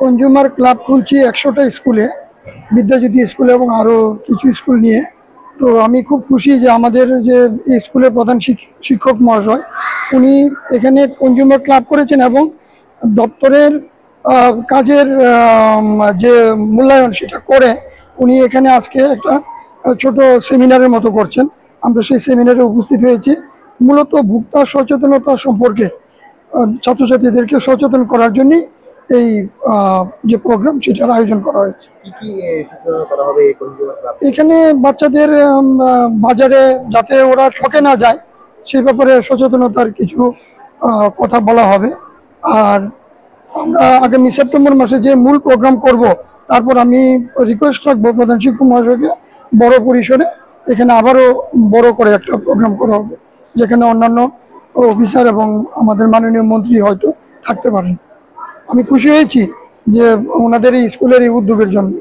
Consumer club খুলছি 100টা স্কুলে, বিদ্যাজ্যোতি স্কুলে এবং আরও কিছু স্কুল নিয়ে। তো আমি খুব খুশি যে আমাদের যে এই স্কুলের প্রধান শিক্ষক মহাশয় উনি এখানে কনজিউমার ক্লাব করেছেন এবং দপ্তরের কাজের যে মূল্যায়ন সেটা করে উনি এখানে আজকে একটা ছোট সেমিনারের মতো করছেন। আমরা সেই সেমিনারে উপস্থিত হয়েছি। মূলত ভোক্তা সচেতনতা সম্পর্কে ছাত্রছাত্রীদেরকে সচেতন করার জন্যই এই যে প্রোগ্রাম সেটার আয়োজন করা হয়েছে। এখানে বাচ্চাদের বাজারে যাতে ওরা ঠকে না যায় সেই ব্যাপারে সচেতনতার কিছু কথা বলা হবে। আর আমরা আগামী সেপ্টেম্বর মাসে যে মূল প্রোগ্রাম করব, তারপর আমি রিকোয়েস্ট রাখবো প্রধান শিক্ষক মহাশয়কে বড় পরিসরে এখানে আবারও বড় করে একটা প্রোগ্রাম করা হবে, যেখানে অন্যান্য অফিসার এবং আমাদের মাননীয় মন্ত্রী হয়তো থাকতে পারেন। আমি খুশি হয়েছি যে ওনাদের এই স্কুলের এই উদ্যোগের জন্য।